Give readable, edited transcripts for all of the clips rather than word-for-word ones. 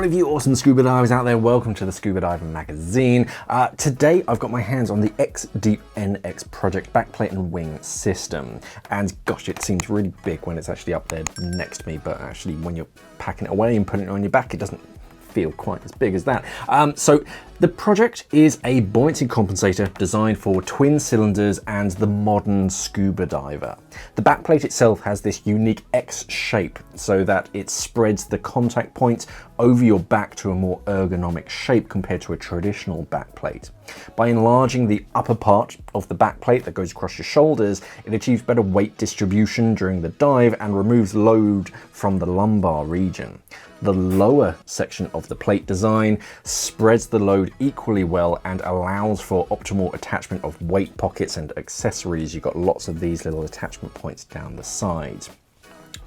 of you awesome scuba divers out there, welcome to the Scuba Diving Magazine. Today I've got my hands on the XDEEP NX Project backplate and wing system. And gosh, it seems really big when it's actually up there next to me, but actually when you're packing it away and putting it on your back, it doesn't feel quite as big as that. So the project is a buoyancy compensator designed for twin cylinders and the modern scuba diver. The backplate itself has this unique X shape so that it spreads the contact points over your back to a more ergonomic shape compared to a traditional backplate. By enlarging the upper part of the backplate that goes across your shoulders, it achieves better weight distribution during the dive and removes load from the lumbar region. The lower section of the plate design spreads the load equally well and allows for optimal attachment of weight pockets and accessories. You've got lots of these little attachment points down the sides.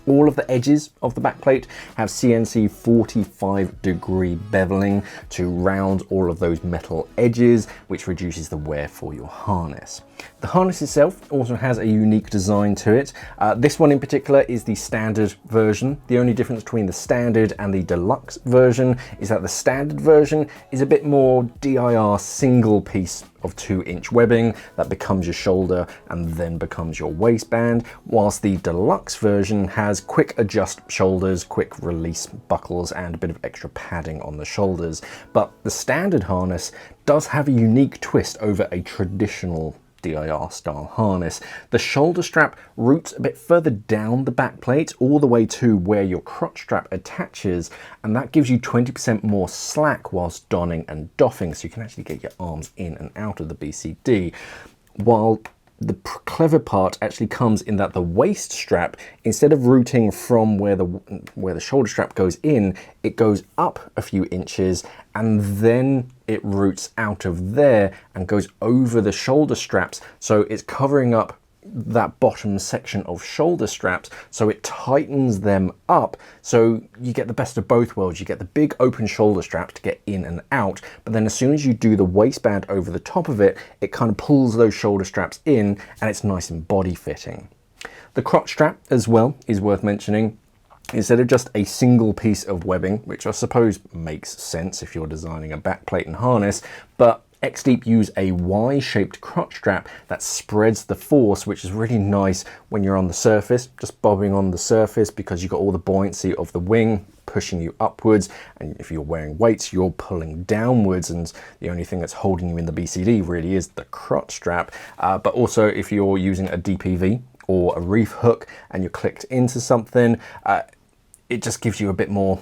All of the edges of the backplate have CNC 45-degree beveling to round all of those metal edges, which reduces the wear for your harness. The harness itself also has a unique design to it. This one in particular is the standard version. The only difference between the standard and the deluxe version is that the standard version is a bit more DIR single piece of 2-inch webbing that becomes your shoulder and then becomes your waistband, whilst the deluxe version has quick adjust shoulders, quick release buckles, and a bit of extra padding on the shoulders. But the standard harness does have a unique twist over a traditional DIR style harness. The shoulder strap roots a bit further down the back plate all the way to where your crotch strap attaches, and that gives you 20% more slack whilst donning and doffing, so you can actually get your arms in and out of the BCD. While the clever part actually comes in that the waist strap, instead of rooting from where the shoulder strap goes in, it goes up a few inches and then it roots out of there and goes over the shoulder straps. So it's covering up that bottom section of shoulder straps, so it tightens them up, so you get the best of both worlds. You get the big open shoulder straps to get in and out, but then as soon as you do the waistband over the top of it, it kind of pulls those shoulder straps in and it's nice and body fitting. The crotch strap as well is worth mentioning. Instead of just a single piece of webbing, which I suppose makes sense if you're designing a backplate and harness, but XDEEP use a Y-shaped crotch strap that spreads the force, which is really nice when you're on the surface, just bobbing on the surface, because you've got all the buoyancy of the wing pushing you upwards, and if you're wearing weights, you're pulling downwards, and the only thing that's holding you in the BCD really is the crotch strap. But also if you're using a DPV or a reef hook and you're clicked into something, it just gives you a bit more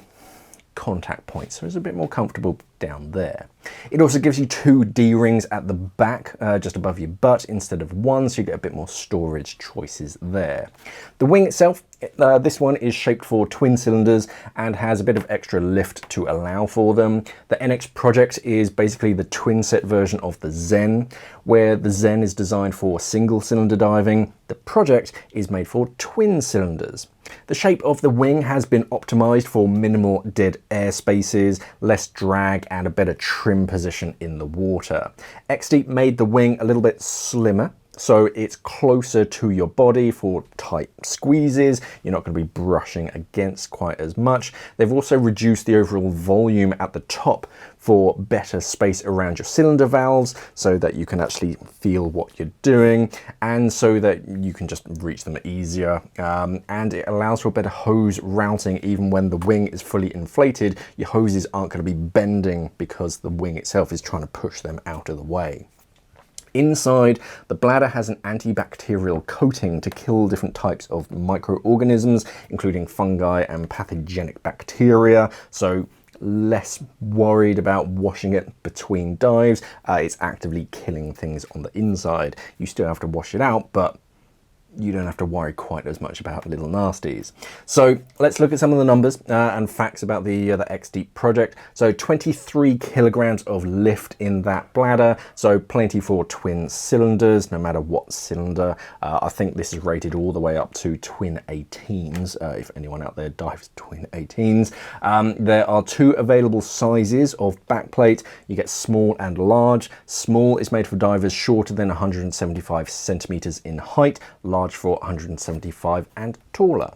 contact points, so it's a bit more comfortable down there. It also gives you 2 D-rings at the back, just above your butt instead of 1, so you get a bit more storage choices there. The wing itself, this one is shaped for twin cylinders and has a bit of extra lift to allow for them. The NX Project is basically the twin set version of the Zen, where the Zen is designed for single cylinder diving. The Project is made for twin cylinders. The shape of the wing has been optimized for minimal dead air spaces, less drag, and a better trim position in the water. XDEEP made the wing a little bit slimmer, so it's closer to your body for tight squeezes. You're not going to be brushing against quite as much. They've also reduced the overall volume at the top for better space around your cylinder valves, so that you can actually feel what you're doing and so that you can just reach them easier. And it allows for better hose routing. Even when the wing is fully inflated, your hoses aren't going to be bending because the wing itself is trying to push them out of the way. Inside, the bladder has an antibacterial coating to kill different types of microorganisms, including fungi and pathogenic bacteria, so less worried about washing it between dives. It's actively killing things on the inside. You still have to wash it out, but you don't have to worry quite as much about little nasties. So let's look at some of the numbers and facts about the XDEEP project. So 23 kilograms of lift in that bladder, so plenty for twin cylinders, no matter what cylinder. I think this is rated all the way up to twin 18s, if anyone out there dives twin 18s. There are 2 available sizes of backplate. You get small and large. Small is made for divers shorter than 175 centimeters in height, large for 175 and taller.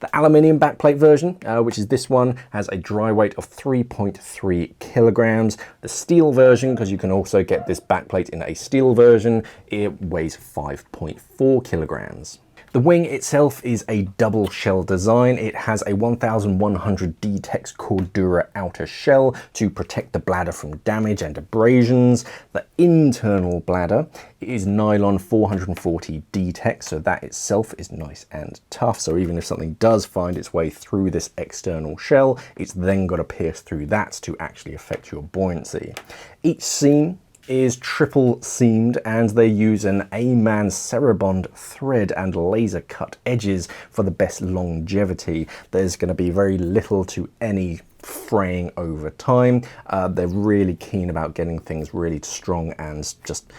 The aluminium backplate version, which is this one, has a dry weight of 3.3 kilograms. The steel version, because you can also get this backplate in a steel version, it weighs 5.4 kilograms. The wing itself is a double shell design. It has a 1100 D-Tex Cordura outer shell to protect the bladder from damage and abrasions. The internal bladder is nylon 440 D-Tex, so that itself is nice and tough. So even if something does find its way through this external shell, it's then got to pierce through that to actually affect your buoyancy. Each seam is triple seamed, and they use an A-man Cerabond thread and laser cut edges for the best longevity. There's going to be very little to any fraying over time. They're really keen about getting things really strong and just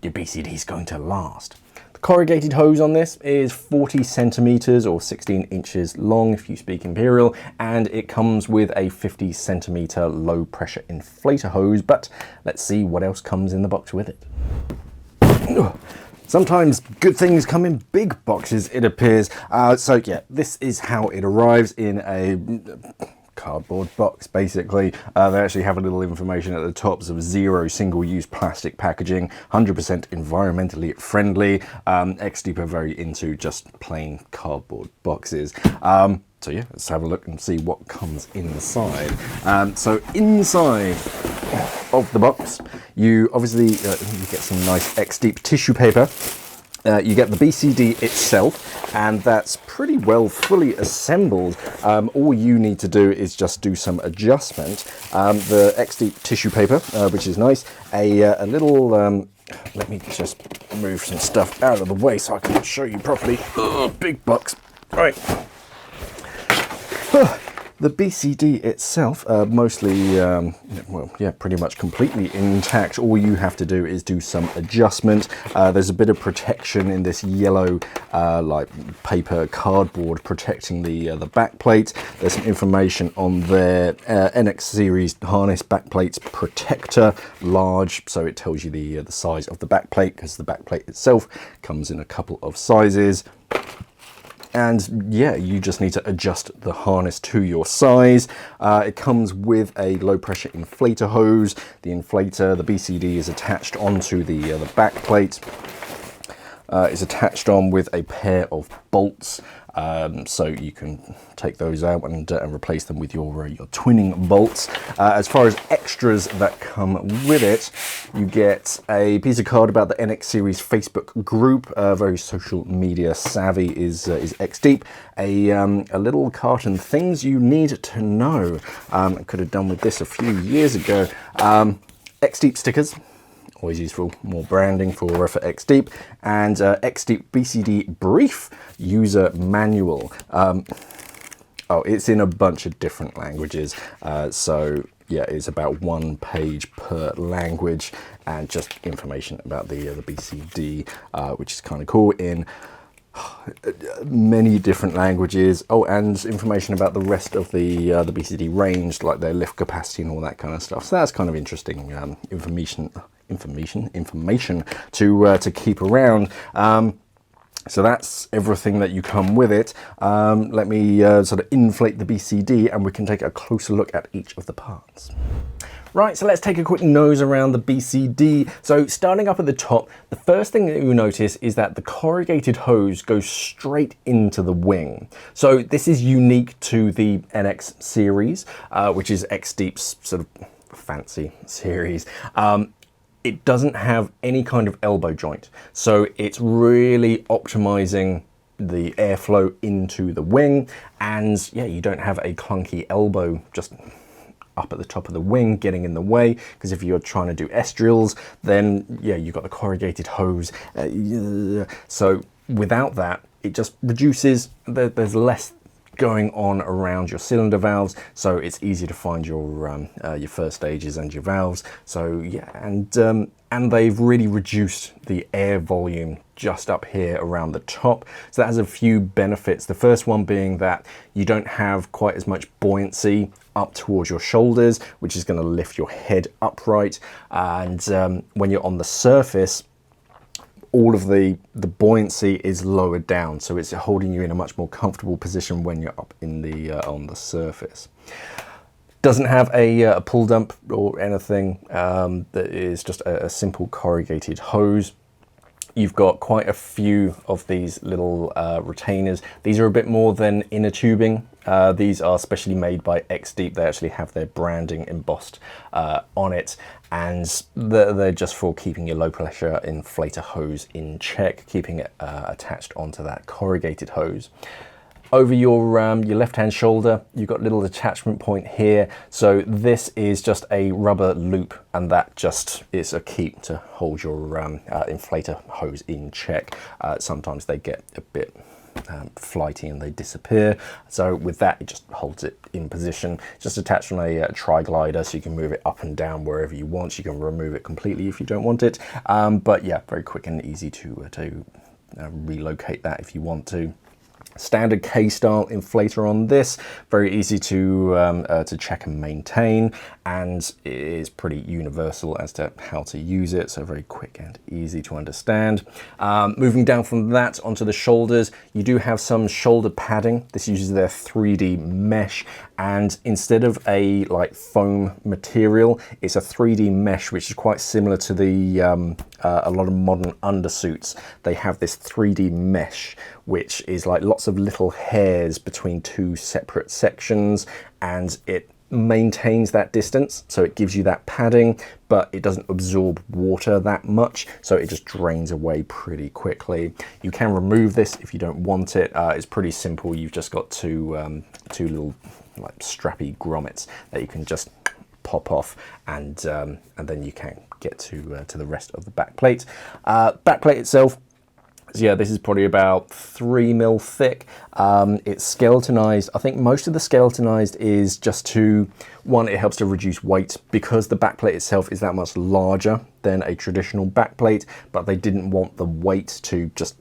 your BCD is going to last. The corrugated hose on this is 40 centimeters or 16 inches long if you speak imperial, and it comes with a 50 centimeter low pressure inflator hose, but let's see what else comes in the box with it. Sometimes good things come in big boxes, it appears. So yeah, this is how it arrives in a cardboard box, basically. They actually have a little information at the top of zero single-use plastic packaging, 100% environmentally friendly. XDEEP are very into just plain cardboard boxes. So yeah, let's have a look and see what comes inside. So inside of the box, you obviously you get some nice XDEEP tissue paper. You get the BCD itself, and that's pretty well fully assembled. All you need to do is just do some adjustment. The XDEEP tissue paper, which is nice, a little, let me just move some stuff out of the way so I can show you properly. Big box, right. The BCD itself, mostly, well, yeah, pretty much completely intact. All you have to do is do some adjustment. There's a bit of protection in this yellow, like paper cardboard protecting the back plate. There's some information on their NX series harness backplate protector, large, so it tells you the size of the backplate, because the backplate itself comes in a couple of sizes. And yeah, you just need to adjust the harness to your size. It comes with a low pressure inflator hose. The inflator, the BCD, is attached onto the back plate. It's attached on with a pair of bolts. So you can take those out and replace them with your twinning bolts. As far as extras that come with it, you get a piece of card about the NX series Facebook group. Very social media savvy is XDEEP. A little carton, things you need to know. I could have done with this a few years ago. XDEEP stickers. Always useful, more branding for XDEEP, and XDEEP BCD brief user manual. Oh, it's in a bunch of different languages, so yeah, it's about 1 page per language, and just information about the BCD, which is kind of cool, in many different languages. Oh, and information about the rest of the BCD range, like their lift capacity and all that kind of stuff. So that's kind of interesting information to keep around. So that's everything that you come with it. Let me sort of inflate the BCD, and we can take a closer look at each of the parts. Right, so let's take a quick nose around the BCD. So starting up at the top, the first thing that you'll notice is that the corrugated hose goes straight into the wing. So this is unique to the NX series, which is XDEEP's sort of fancy series. It doesn't have any kind of elbow joint, so it's really optimizing the airflow into the wing, and yeah, you don't have a clunky elbow just up at the top of the wing getting in the way, because if you're trying to do estrials, then yeah, you've got the corrugated hose. So without that, it just reduces, there's less going on around your cylinder valves, so it's easy to find your first stages and your valves. So yeah, and they've really reduced the air volume just up here around the top. So that has a few benefits. The first one being that you don't have quite as much buoyancy up towards your shoulders, which is going to lift your head upright. And when you're on the surface, all of the buoyancy is lowered down, so it's holding you in a much more comfortable position when you're up in the on the surface. Doesn't have a pull dump or anything. That is just a simple corrugated hose. You've got quite a few of these little retainers. These are a bit more than inner tubing. These are specially made by XDEEP. They actually have their branding embossed on it, and they're just for keeping your low pressure inflator hose in check, keeping it attached onto that corrugated hose. Over your left-hand shoulder, you've got a little attachment point here. So this is just a rubber loop, and that just is a keep to hold your inflator hose in check. Sometimes they get a bit flighty and they disappear. So with that, it just holds it in position. It's just attached on a tri-glider, so you can move it up and down wherever you want. You can remove it completely if you don't want it. But yeah, very quick and easy to relocate that if you want to. Standard K-style inflator on this, very easy to check and maintain, and it is pretty universal as to how to use it, so very quick and easy to understand. Moving down from that onto the shoulders, you do have some shoulder padding. This uses their 3D mesh, and instead of a like foam material, it's a 3D mesh, which is quite similar to the a lot of modern undersuits. They have this 3D mesh, which is like lots of little hairs between two separate sections, and it maintains that distance, so it gives you that padding, but it doesn't absorb water that much, so it just drains away pretty quickly. You can remove this if you don't want it. It's pretty simple. You've just got two little like strappy grommets that you can just pop off, and then you can get to the rest of the back plate. Back plate itself, so yeah, this is probably about 3 mil thick. It's skeletonized. I think most of the skeletonized is just to, one, it helps to reduce weight because the backplate itself is that much larger than a traditional backplate, but they didn't want the weight to just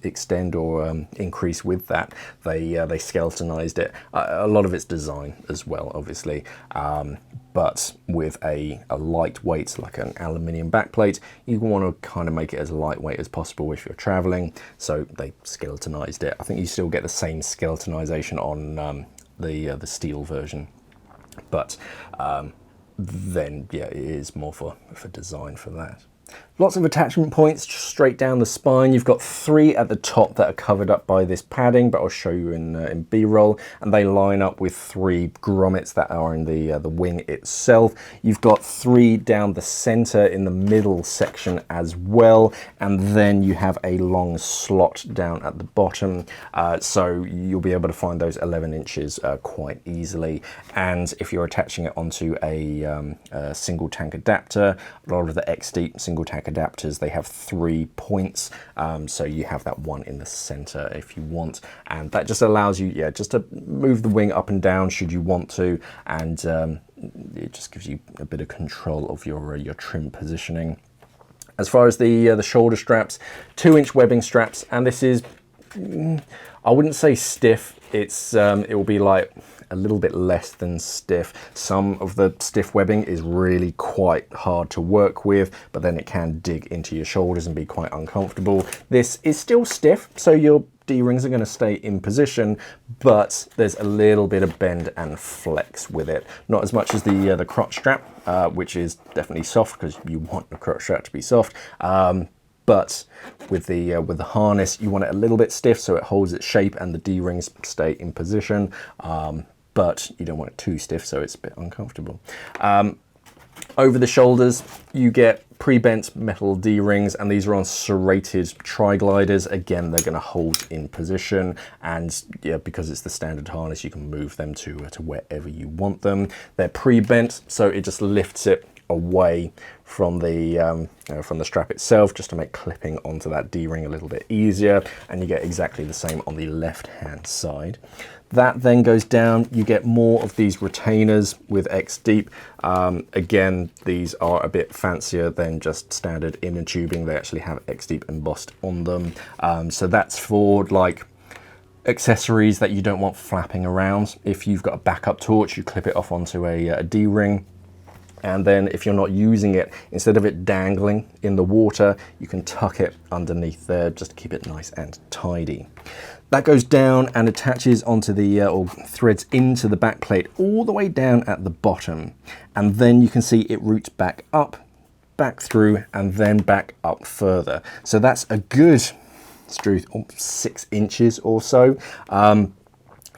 extend or increase with that. They skeletonized it. A lot of it's design as well, obviously, but with a lightweight, like an aluminium backplate, you want to kind of make it as lightweight as possible if you're traveling, so they skeletonized it. I think you still get the same skeletonization on the steel version, but then yeah, it is more for design for that. Lots of attachment points straight down the spine. You've got 3 at the top that are covered up by this padding, but I'll show you in B-roll, and they line up with 3 grommets that are in the wing itself. You've got 3 down the center in the middle section as well, and then you have a long slot down at the bottom, so you'll be able to find those 11 inches quite easily. And if you're attaching it onto a single tank adapter, a lot of the XDEEP single tank adapters, they have 3 points, so you have that one in the center if you want, and that just allows you, yeah, just to move the wing up and down should you want to, and it just gives you a bit of control of your trim positioning. As far as the shoulder straps, 2-inch webbing straps, and this is, I wouldn't say stiff, it's it will be like a little bit less than stiff. Some of the stiff webbing is really quite hard to work with, but then it can dig into your shoulders and be quite uncomfortable. This is still stiff, so your D-rings are going to stay in position, but there's a little bit of bend and flex with it. Not as much as the crotch strap, which is definitely soft because you want the crotch strap to be soft. But with the harness, you want it a little bit stiff so it holds its shape and the D-rings stay in position. But you don't want it too stiff so it's a bit uncomfortable. Over the shoulders, you get pre-bent metal D-rings, and these are on serrated tri-gliders. Again, they're going to hold in position, and yeah, because it's the standard harness, you can move them to wherever you want them. They're pre-bent, so it just lifts it away from the strap itself, just to make clipping onto that D-ring a little bit easier, and you get exactly the same on the left-hand side. That then goes down, you get more of these retainers with XDEEP. Again, these are a bit fancier than just standard inner tubing. They actually have XDEEP embossed on them. So that's for like accessories that you don't want flapping around. If you've got a backup torch, you clip it off onto a D-ring. And then if you're not using it, instead of it dangling in the water, you can tuck it underneath there just to keep it nice and tidy. That goes down and attaches onto the, or threads into the back plate all the way down at the bottom. And then you can see it roots back up, back through, and then back up further. So that's a good 6 inches or so.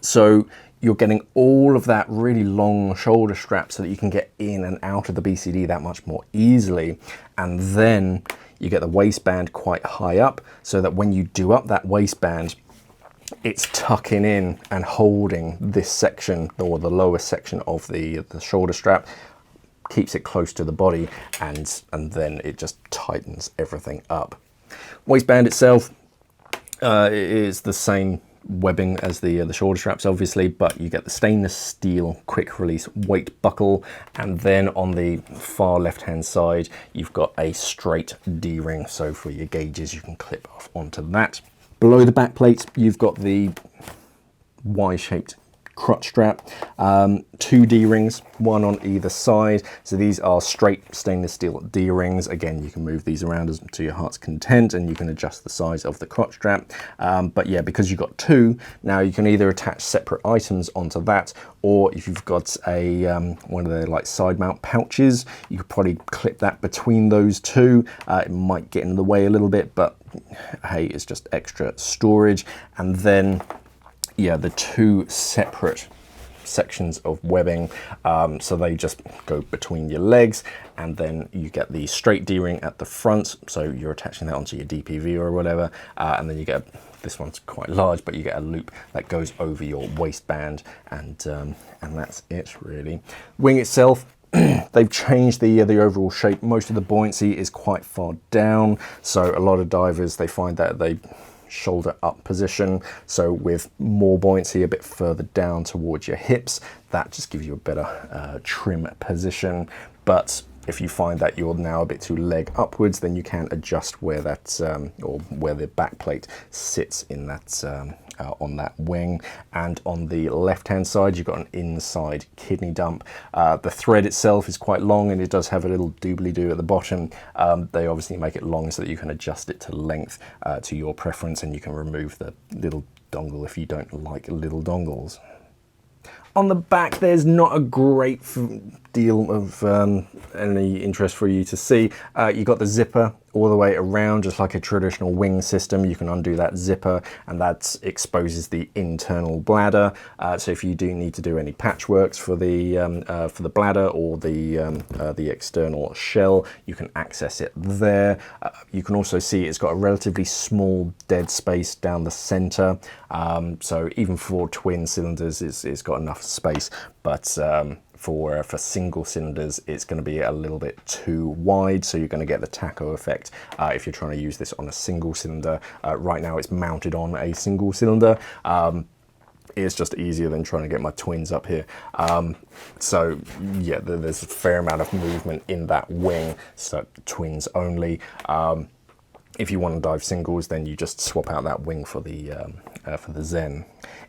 So you're getting all of that really long shoulder strap so that you can get in and out of the BCD that much more easily. And then you get the waistband quite high up so that when you do up that waistband, it's tucking in and holding this section, or the lower section of the shoulder strap, keeps it close to the body, and then it just tightens everything up. Waistband itself is the same webbing as the shoulder straps, obviously, but you get the stainless steel quick release weight buckle, and then on the far left hand side you've got a straight D-ring, so for your gauges you can clip off onto that. Below the back plate you've got the Y-shaped crotch strap, 2 D-rings, one on either side. So these are straight stainless steel D-rings. Again, you can move these around to your heart's content, and you can adjust the size of the crotch strap. But yeah, because you've got 2, now you can either attach separate items onto that, or if you've got a one of the like side mount pouches, you could probably clip that between those 2. It might get in the way a little bit, but hey, it's just extra storage. And then yeah, the 2 separate sections of webbing, so they just go between your legs, and then you get the straight D-ring at the front, so you're attaching that onto your DPV or whatever, and then you get, this one's quite large, but you get a loop that goes over your waistband, and that's it really. Wing itself, they've changed the overall shape. Most of the buoyancy is quite far down, so a lot of divers, they find that they shoulder up position, so with more buoyancy a bit further down towards your hips, that just gives you a better trim position. But if you find that you're now a bit too leg upwards, then you can adjust where that or where the back plate sits in that on that wing. And on the left hand side you've got an inside kidney dump. The thread itself is quite long, and it does have a little doobly-doo at the bottom. They obviously make it long so that you can adjust it to length to your preference, and you can remove the little dongle if you don't like little dongles. On the back, there's not a great deal of any interest for you to see. You've got the zipper all the way around, just like a traditional wing system. You can undo that zipper, and that exposes the internal bladder. So if you do need to do any patchworks for the bladder or the external shell, you can access it there. You can also see it's got a relatively small dead space down the center. So even for twin cylinders, it's got enough space, but for single cylinders, it's going to be a little bit too wide, so you're going to get the tacho effect if you're trying to use this on a single cylinder. Right now it's mounted on a single cylinder. It's just easier than trying to get my twins up here. So yeah, there's a fair amount of movement in that wing, so twins only. If you want to dive singles, then you just swap out that wing for the Zen.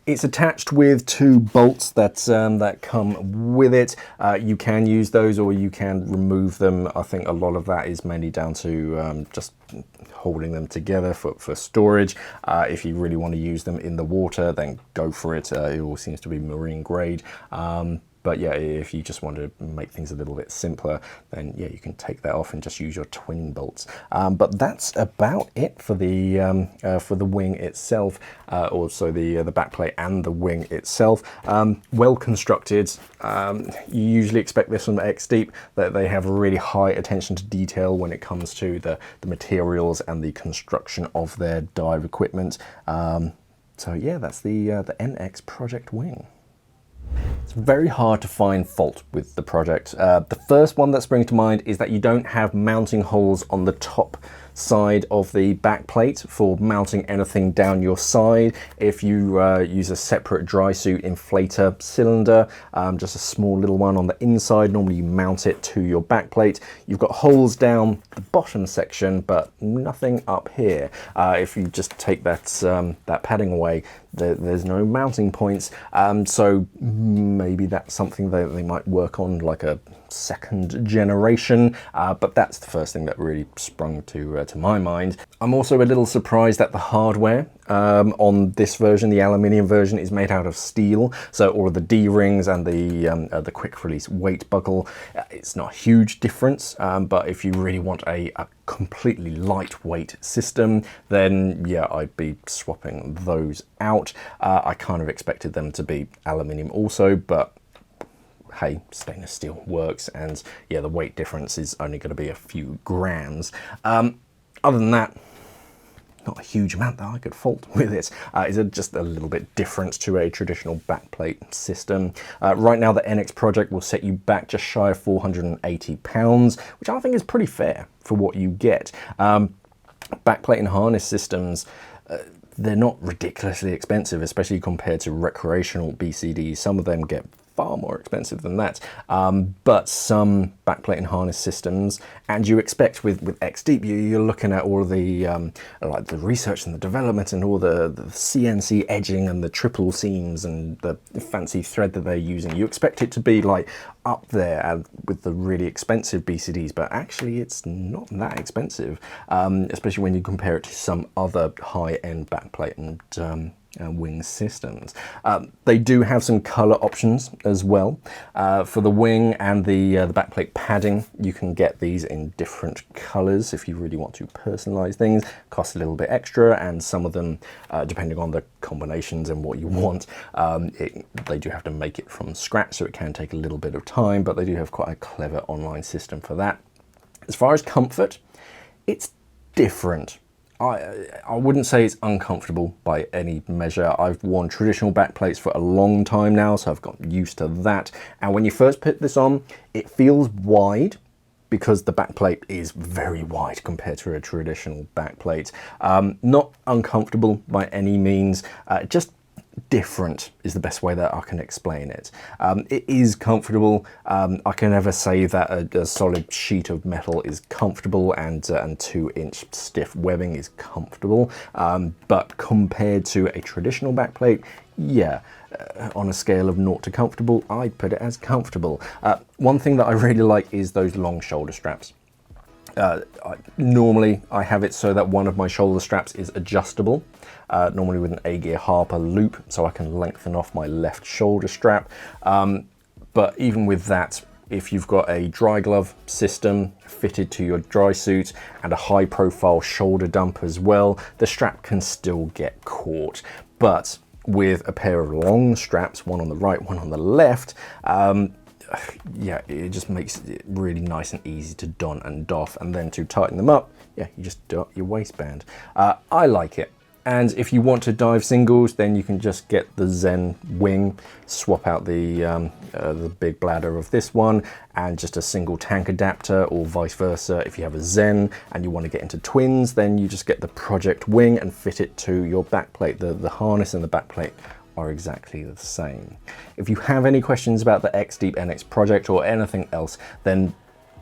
It's attached with 2 bolts that come with it. You can use those, or you can remove them. I think a lot of that is mainly down to just holding them together for storage. If you really want to use them in the water, then go for it. It all seems to be marine grade. But yeah, if you just want to make things a little bit simpler, then yeah, you can take that off and just use your twin bolts. But that's about it for the wing itself, also the back plate and the wing itself. Well constructed. You usually expect this from XDEEP, that they have a really high attention to detail when it comes to the materials and the construction of their dive equipment. So yeah, that's the NX Project Wing. It's very hard to find fault with the project. The first one that springs to mind is that you don't have mounting holes on the top side of the back plate for mounting anything down your side. If you use a separate dry suit inflator cylinder, just a small little one on the inside, normally you mount it to your back plate. You've got holes down the bottom section, but nothing up here. If you just take that padding away, there's no mounting points. So maybe that's something that they might work on, like a second generation, but that's the first thing that really sprung to my mind. I'm also a little surprised that the hardware on this version, the aluminium version, is made out of steel. So all of the D-rings and the quick release weight buckle, it's not a huge difference, but if you really want a completely lightweight system, then yeah, I'd be swapping those out. I kind of expected them to be aluminium also, but hey, stainless steel works, and yeah, the weight difference is only going to be a few grams. Other than that, not a huge amount that I could fault with it. It's just a little bit different to a traditional backplate system. Right now, the NX project will set you back just shy of £480, which I think is pretty fair for what you get. Backplate and harness systems, they're not ridiculously expensive, especially compared to recreational BCDs. Some of them get far more expensive than that, but some backplate and harness systems, and you expect with XDEEP, you're looking at all of the like the research and the development and all the CNC edging and the triple seams and the fancy thread that they're using. You expect it to be like up there with the really expensive BCDs, but actually it's not that expensive, especially when you compare it to some other high-end backplate and wing systems. They do have some color options as well. For the wing and the backplate padding, you can get these in different colors if you really want to personalize things. Cost a little bit extra, and some of them, depending on the combinations and what you want, they do have to make it from scratch, so it can take a little bit of time, but they do have quite a clever online system for that. As far as comfort, it's different. I wouldn't say it's uncomfortable by any measure. I've worn traditional backplates for a long time now, so I've got used to that. And when you first put this on, it feels wide because the backplate is very wide compared to a traditional backplate. Not uncomfortable by any means, just different is the best way that I can explain it. It is comfortable. I can never say that a solid sheet of metal is comfortable and 2-inch stiff webbing is comfortable, but compared to a traditional backplate, yeah, on a scale of 0 to comfortable, I'd put it as comfortable. One thing that I really like is those long shoulder straps. Normally I have it so that one of my shoulder straps is adjustable, normally with an A-gear Harper loop, so I can lengthen off my left shoulder strap. But even with that, if you've got a dry glove system fitted to your dry suit and a high profile shoulder dump as well, the strap can still get caught. But with a pair of long straps, one on the right, one on the left, yeah, it just makes it really nice and easy to don and doff, and then to tighten them up, yeah, you just do up your waistband. I like it. And if you want to dive singles, then you can just get the Zen wing, swap out the big bladder of this one and just a single tank adapter, or vice versa. If you have a Zen and you want to get into twins, then you just get the Project wing and fit it to your backplate. The harness and the backplate are exactly the same. If you have any questions about the XDEEP NX project or anything else, then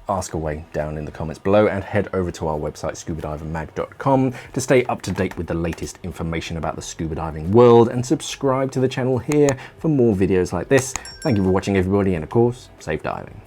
ask away down in the comments below, and head over to our website scubadivermag.com to stay up to date with the latest information about the scuba diving world, and subscribe to the channel here for more videos like this. Thank you for watching, everybody, and of course, safe diving.